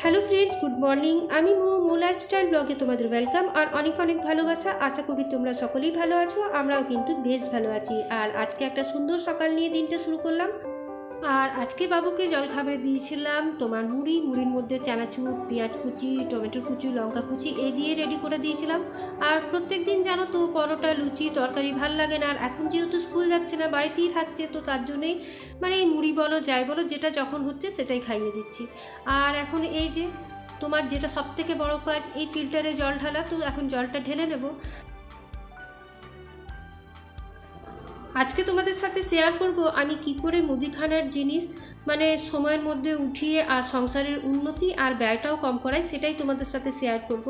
Hello friends, good morning. আমি মো lifestyle ব্লগে তোমাদের ওয়েলকাম আর অনেক অনেক ভালোবাসা। আশা করি তোমরা সকলেই ভালো আছো, আমরাও কিন্তু বেশ ভালো আছি। আর আজকে একটা সুন্দর সকাল নিয়ে দিনটা শুরু করলাম। আর আজকে বাবুকে জলখাবারে দিয়েছিলাম তোমার মুড়ির মধ্যে চানাচুর, পেঁয়াজ কুচি, টমেটো কুচি, লঙ্কা কুচি এই দিয়ে রেডি করে দিয়েছিলাম। আর প্রত্যেক দিন জানো তো পরোটা, লুচি, তরকারি ভাল লাগে না। আর এখন যেহেতু স্কুল যাচ্ছে না, বাড়িতেই থাকছে, তো তার জন্যেই মানে এই মুড়ি বলো যাই বলো যেটা যখন হচ্ছে সেটাই খাইয়ে দিচ্ছি। আর এখন এই যে তোমার যেটা সবথেকে বড় কাজ, এই ফিল্টারে জল ঢালা, তো এখন জলটা ঢেলে নেব। আজকে তোমাদের সাথে শেয়ার করব আমি কি করে মুদিখানার জিনিস মানে সময়ের মধ্যে উঠিয়ে আর সংসারের উন্নতি আর ব্যয়টাও কম করাই, সেটাই তোমাদের সাথে শেয়ার করব।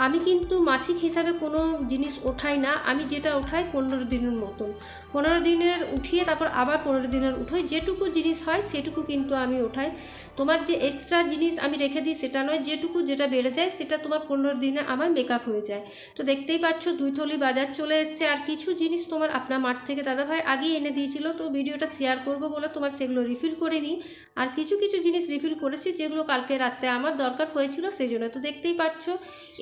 আমি কিন্তু মাসিক হিসাবে কোনো জিনিস ওঠাই না, আমি যেটা ওঠাই 15 দিনের মতন, 15 দিনের উঠিয়ে তারপর আবার 15 দিনের উঠোই, যেটুকু জিনিস হয় সেটুকু কিন্তু আমি ওঠাই। তোমার যে এক্সট্রা জিনিস আমি রেখে দিই সেটা নয়, যেটুকু যেটা বেড়ে যায় সেটা তোমার 15 দিনে আমার মেকআপ হয়ে যায়। তো দেখতেই পাচ্ছ 2 থলি বাজার চলে এসছে। আর কিছু জিনিস তোমার আপনার মাঠ থেকে দাদাভাই আগেই এনে দিয়েছিল, তো ভিডিওটা শেয়ার করব বলে তোমার সেগুলো রিফিল করে নিই। আর কিছু কিছু জিনিস রিফিল করেছি যেগুলো কালকে রাস্তায় আমার দরকার হয়েছিল সেই জন্য। তো দেখতেই পাচ্ছ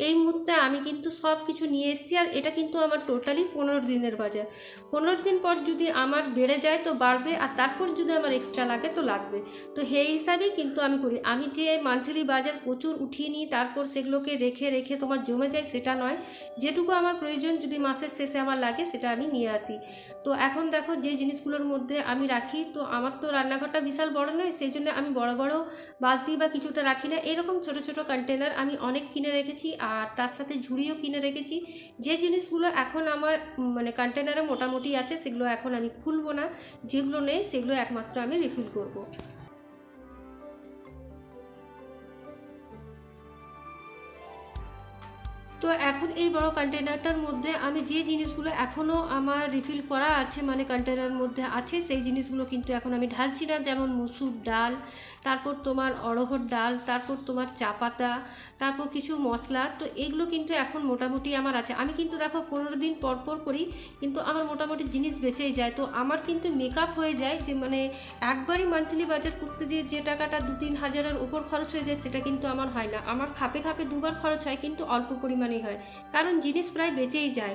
এই মুহূর্তে আমি কিন্তু সব কিছু নিয়ে এসেছি। আর এটা কিন্তু আমার টোটালি 15 দিনের বাজার। 15 দিন পর যদি আমার বেড়ে যায় তো বাড়বে, আর তারপর যদি আমার এক্সট্রা লাগে তো লাগবে। তো সেই হিসাবেই কিন্তু আমি করি। আমি যে মান্থলি বাজার প্রচুর উঠিয়ে নিই তারপর সেগুলোকে রেখে রেখে তোমার জমে যায় সেটা নয়, যেটুকু আমার প্রয়োজন যদি মাসের শেষে আমার লাগে সেটা আমি নিয়ে আসি। তো এখন দেখো যে জিনিসগুলোর মধ্যে আমি রাখি, তো আমার তো রান্নাঘরটা বিশাল বড় নয়, সেই জন্য আমি বড় বড় বালতি বা কিছুতে রাখি না, এরকম ছোট ছোট কন্টেনার আমি অনেক কিনে রেখেছি। আর তার সাথে ঝুড়িও কিনে রেখেছি। যে জিনিসগুলো এখন আমার মানে কন্টেনারে মোটামুটি আছে সেগুলো এখন আমি খুলবো না, যেগুলো নেই সেগুলো একমাত্র আমি রিফিল করব। তো এখন এই বড় কন্টেনারটার মধ্যে আমি যে জিনিসগুলো এখনও আমার রিফিল করা আছে মানে কন্টেনারের মধ্যে আছে সেই জিনিসগুলো কিন্তু এখন আমি ঢালছি না। যেমন মুসুর ডাল, তারপর তোমার অড়হর ডাল, তারপর তোমার চা পাতা, তারপর কিছু মশলা, তো এগুলো কিন্তু এখন মোটামুটি আমার আছে। আমি কিন্তু দেখো 15 দিন পর পর করি, কিন্তু আমার মোটামুটি জিনিস বেঁচেই যায়। তো আমার কিন্তু মেকআপ হয়ে যায়, যে মানে একবারই মান্থলি বাজার করতে দিয়ে যে টাকাটা 2-3 হাজারের উপর খরচ হয়ে যায় সেটা কিন্তু আমার হয় না। আমার খাপে খাপে দুবার খরচ হয়, কিন্তু অল্প পরিমাণেই হয়, কারণ জিনিস প্রায় বেঁচেই যায়।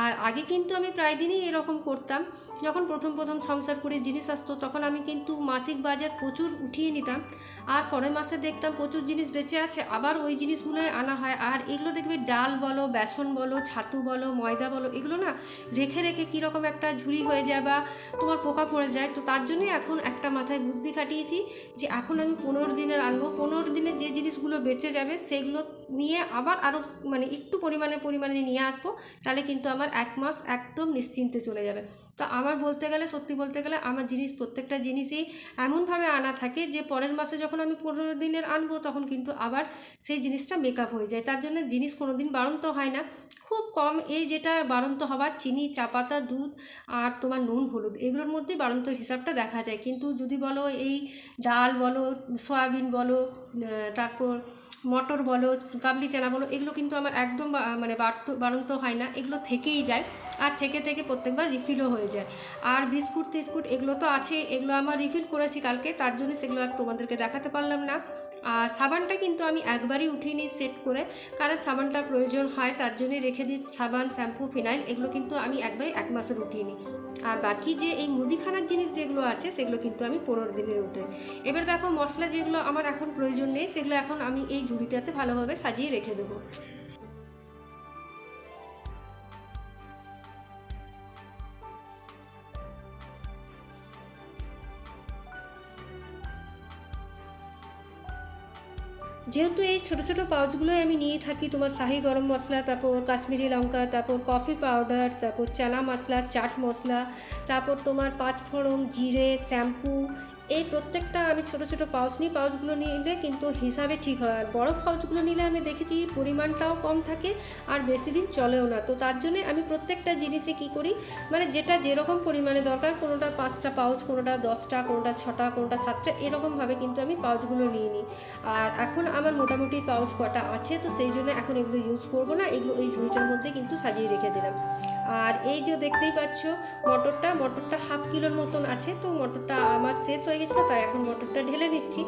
আর আগে কিন্তু আমি প্রায় দিনই এরকম করতাম। যখন প্রথম প্রথম সংসার করে জিনিস আসতো তখন আমি কিন্তু মাসিক বাজার প্রচুর উঠিয়ে নিতাম, আর পরের মাসে দেখতাম প্রচুর জিনিস বেঁচে আছে, আবার ওই জিনিসগুলোই আনা হয়। আর এগুলো দেখবে ডাল বলো, বেসন বলো, ছাতু বলো, ময়দা বলো, এগুলো না রেখে রেখে কীরকম একটা ঝুড়ি হয়ে যায় বা তোমার পোকা পড়ে যায়। তো তার জন্যই এখন একটা মাথায় বুদ্ধি খাটিয়েছি যে এখন আমি 15 দিনের আনবো, 15 দিনে যে জিনিসগুলো বেঁচে যাবে সেগুলো নিয়ে আবার আরও মানে একটু পরিমাণে নিয়ে আসবো, তাহলে কিন্তু আমার 1 মাস একদম নিশ্চিন্তে চলে যাবে। তো আমার বলতে গেলে, সত্যি বলতে গেলে, আমার জিনিস প্রত্যেকটা জিনিসই এমনভাবে আনা থাকে যে পরের মাসে যখন আমি 15 দিনের আনবো তখন কিন্তু আবার সেই জিনিসটা মেকআপ হয়ে যায়। তার জন্য জিনিস কোনো দিন বাড়ন্ত হয় না, খুব কম। এই যেটা বাড়ন্ত হবার চিনি, চা পাতা, দুধ আর তোমার নুন, হলুদ, এগুলোর মধ্যেই বাড়ন্তর হিসাবটা দেখা যায়। কিন্তু যদি বলো এই ডাল বলো, সয়াবিন বলো, তারপর মটর বলো, কাবলি চানা বলো, এগুলো কিন্তু আমার একদম মানে বাড়ন্ত হয় না, এগুলো থেকেই যায়। আর থেকে থেকে প্রত্যেকবার রিফিলও হয়ে যায়। আর বিস্কুট টিস্কুট এগুলো তো আছে, এগুলো আমার রিফিল করেছি কালকে, তার জন্য সেগুলো আর তোমাদেরকে দেখাতে পারলাম না। আর সাবানটা কিন্তু আমি একবারই উঠিয়ে নিই সেট করে, কারণ সাবানটা প্রয়োজন হয় তার জন্যই রেখে দিই। সাবান, শ্যাম্পু, ফিনাইল এগুলো কিন্তু আমি একবারই 1 মাসের উঠিয়ে নিই। আর বাকি যে এই মুদিখানার জিনিস যেগুলো আছে সেগুলো কিন্তু আমি 15 দিনের উঠে। এবার দেখো মশলা যেগুলো আমার এখন প্রয়োজন নেই সেগুলো এখন আমি এই ঝুড়িটাতে ভালোভাবে সাজিয়ে রেখে দেবো। যেহেতু এই ছোটো ছোটো পাউচগুলোই আমি নিয়ে থাকি, তোমার শাহি গরম মশলা, তারপর কাশ্মীরি লঙ্কা, তারপর কফি পাউডার, তারপর চানা মশলা, চাট মশলা, তারপর তোমার 5 ফোড়ন, জিরে, শ্যাম্পু, এই প্রত্যেকটা আমি ছোটো ছোটো পাউচ নিই। পাউচগুলো নিলে কিন্তু হিসাবে ঠিক হয়। আর বড়ো পাউচগুলো নিলে আমি দেখেছি পরিমাণটাও কম থাকে আর বেশি দিন চলেও না। তো তার জন্যে আমি প্রত্যেকটা জিনিসে কী করি, মানে যেটা যেরকম পরিমাণে দরকার, কোনোটা 5টা পাউচ, কোনোটা 10টা, কোনোটা 6টা, কোনোটা 7টা, এরকমভাবে কিন্তু আমি পাউচগুলো নিয়ে নিই। আর এখন আমার মোটামুটি পাউচ কটা আছে, তো সেই জন্য এখন এগুলো ইউজ করব না, এগুলো এই ঝুড়িটার মধ্যে কিন্তু সাজিয়ে রেখে দিলাম। আর এই যে দেখতেই পাচ্ছ মটরটা 1/2 কিলোর মতন আছে, তো মটরটা আমার শেষ হয়ে হয়ে গেছিলো, তাই এখন মটরটা ঢেলে নিচ্ছি।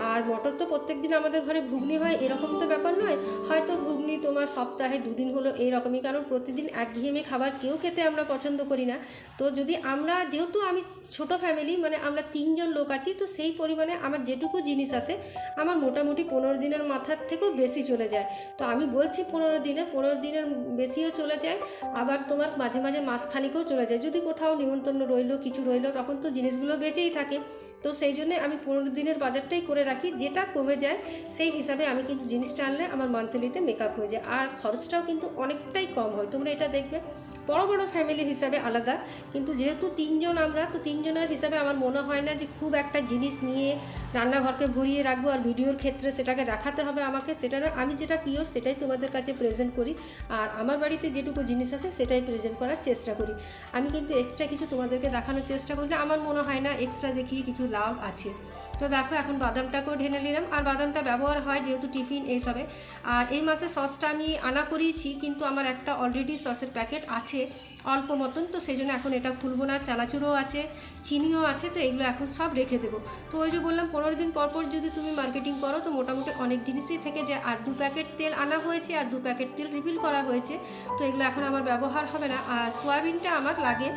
আর মটর তো প্রত্যেক দিন আমাদের ঘরে ঘুগনি হয় এরকম তো ব্যাপার নয়, হয়তো ঘুগনি তোমার সপ্তাহে 2 দিন হলো এইরকমই, কারণ প্রতিদিন একঘেয়েমি খাবার কেউ খেতে আমরা পছন্দ করি না। তো যদি আমরা, যেহেতু আমি ছোট ফ্যামিলি, মানে আমরা 3জন লোক আছি, তো সেই পরিমাণে আমার যেটুকু জিনিস আছে আমার মোটামুটি 15 দিনের মাথার থেকেও বেশি চলে যায়। তো আমি বলছি 15 দিনের বেশিও চলে যায়, আবার তোমার মাঝে মাঝে মাসখানিকেও চলে যায়। যদি কোথাও নিমন্ত্রণ রইলো, কিছু রইলো, তখন তো জিনিসগুলো বেঁচেই থাকে। তো সেই জন্যে আমি 15 দিনের বাজারটাই করে রাখি, যেটা কমে যায় সেই হিসাবে আমি কিন্তু জিনিসটা আনলে আমার মান্থলিতে মেকআপ হয়ে যায়, আর খরচটাও কিন্তু অনেকটাই কম হয়। তোমরা এটা দেখবে বড় বড় ফ্যামিলির হিসাবে আলাদা, কিন্তু যেহেতু 3জন আমরা, তো 3জনের হিসাবে আমার মনে হয় না যে খুব একটা জিনিস নিয়ে রান্নাঘরকে ভরিয়ে রাখবো আর ভিডিওর ক্ষেত্রে সেটাকে দেখাতে হবে আমাকে, সেটা না। আমি যেটা পিওর সেটাই তোমাদের কাছে প্রেজেন্ট করি, আর আমার বাড়িতে যেটুকু জিনিস আছে সেটাই প্রেজেন্ট করার চেষ্টা করি। আমি কিন্তু এক্সট্রা কিছু তোমাদেরকে দেখানোর চেষ্টা করি না, আমার মনে হয় না এক্সট্রা দেখিয়ে কিছু লাভ আছে। তো দেখো এখন বাদামটাকেও ঢেলে নিলাম, আর বাদামটা ব্যবহার হয় যেহেতু টিফিন এইসবে। আর এই মাসে সসটা আমি আনা করিয়েছি, কিন্তু আমার একটা অলরেডি সসের প্যাকেট আছে অল্প মতন, তো সেই জন্য এখন এটা খুলবো না। চানাচুরও আছে, চিনিও আছে, তো এগুলো এখন সব রেখে দেবো। তো ওই যে বললাম 15 দিন পর পর যদি তুমি মার্কেটিং করো তো মোটামুটি অনেক জিনিসই থেকে যায়। আর 2 প্যাকেট তেল আনা হয়েছে আর 2 প্যাকেট তেল রিফিল করা হয়েছে, তো এগুলো এখন আমার ব্যবহার হবে না। আর সয়াবিনটা আমার লাগে,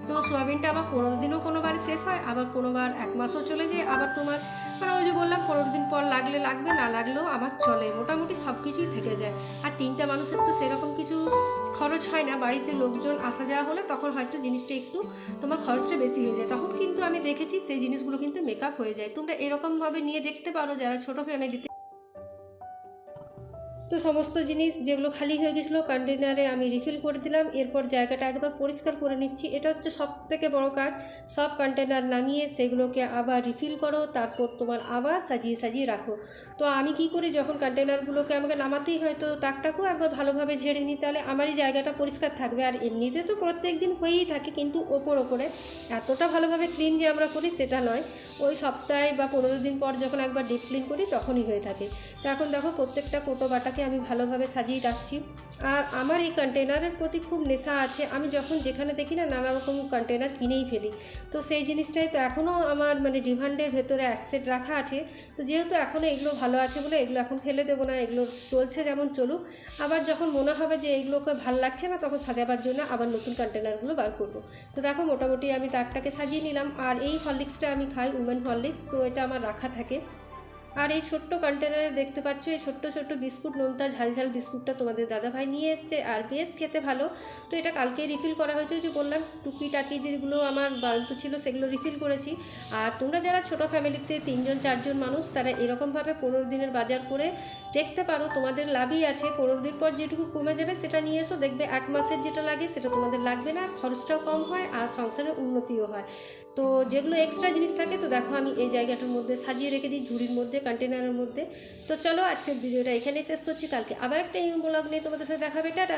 তো সোয়াবিনটা আমার 15 দিনও কোনোবার শেষ হয়, আবার কোনোবার 1 মাসও চলে যায়। আবার তোমার মানে ওই যে বললাম 15 দিন পর লাগলে লাগবে, না লাগলেও আমার চলে, মোটামুটি সব কিছুই থেকে যায়। আর 3টা মানুষের তো সেরকম কিছু খরচ হয় না, বাড়িতে লোকজন আসা যাওয়া হলে তখন হয়তো জিনিসটা একটু তোমার খরচটা বেশি হয়ে যায়, তখন কিন্তু আমি দেখেছি সেই জিনিসগুলো কিন্তু মেকআপ হয়ে যায়। তোমরা এরকমভাবে নিয়ে দেখতে পারো যারা ছোটো ফ্যামিলিতে। তো সমস্ত জিনিস যেগুলো খালি হয়ে গেছিলো কন্টেনারে আমি রিফিল করে দিলাম, এরপর জায়গাটা একবার পরিষ্কার করে নিচ্ছি। এটা হচ্ছে সবথেকে বড় কাজ, সব কন্টেনার নামিয়ে সেগুলোকে আবার রিফিল করো, তারপর তোমার আবার সাজিয়ে সাজিয়ে রাখো। তো আমি কি করি, যখন কন্টেনারগুলোকে আমাকে নামাতেই হয় তো তাকটাকেও একবার ভালোভাবে ঝেড়ে নিই, তাহলে আমারই জায়গাটা পরিষ্কার থাকবে। আর এমনিতে তো প্রত্যেক দিন হয়েই থাকে, কিন্তু ওপরে এতটা ভালোভাবে ক্লিন যে আমরা করি সেটা নয়, ওই সপ্তাহে বা 15 দিন পর যখন একবার ডিপ ক্লিন করি তখনই হয়ে থাকে। তো এখন দেখো প্রত্যেকটা কোটো বাটাকে আমি ভালোভাবে সাজিয়ে রাখছি। আর আমার এই কন্টেনারের প্রতি খুব নেশা আছে, আমি যখন যেখানে দেখি না নানা রকম কন্টেনার কিনেই ফেলি। তো সেই জিনিসটাই তো এখনও আমার মানে ডিভান্ডের ভেতরে এক সেট রাখা আছে। তো যেহেতু এখনও এগুলো ভালো আছে বলে এগুলো এখন ফেলে দেবো না, এগুলো চলছে যেমন চলুক। আবার যখন মনে হবে যে এগুলোকে ভাল লাগছে না তখন সাজাবার জন্য আবার নতুন কন্টেনারগুলো বার করবো। তো দেখো মোটামুটি আমি তাকটাকে সাজিয়ে নিলাম। আর এই হরলিক্সটা আমি খাই, উমেন হরলিক্স, তো এটা আমার রাখা থাকে। আর এই ছোট্ট কন্টেনারে দেখতে পাচ্ছ এই ছোট্ট ছোট্ট বিস্কুট, নোনতা ঝালঝাল বিস্কুটটা তোমাদের দাদাভাই নিয়ে এসছে, আর বেশ খেতে ভালো। তো এটা কালকে রিফিল করা হয়েছে, যে বললাম টুকিটাকি যেগুলো আমার বাড়ন্ত ছিল সেগুলো রিফিল করেছি। আর তোমরা যারা ছোটো ফ্যামিলিতে 3জন 4জন মানুষ, তারা এরকমভাবে 15 দিনের বাজার করে দেখতে পারো, তোমাদের লাভই আছে। 15 দিন পর যেটুকু কমে যাবে সেটা নিয়ে এসো, দেখবে 1 মাসের যেটা লাগে সেটা তোমাদের লাগবে না, খরচটাও কম হয় আর সংসারের উন্নতিও হয়। তো যেগুলো এক্সট্রা জিনিস থাকে, তো দেখো আমি এই জায়গাটার মধ্যে সাজিয়ে রেখে দিই, ঝুড়ির মধ্যে, কন্টেনারের মধ্যে। তো চলো আজকের ভিডিওটা এখানেই শেষ করছি, কালকে আবার একটা নিউ ব্লগ নিয়ে তোমাদের সাথে দেখা হবে, টাটা।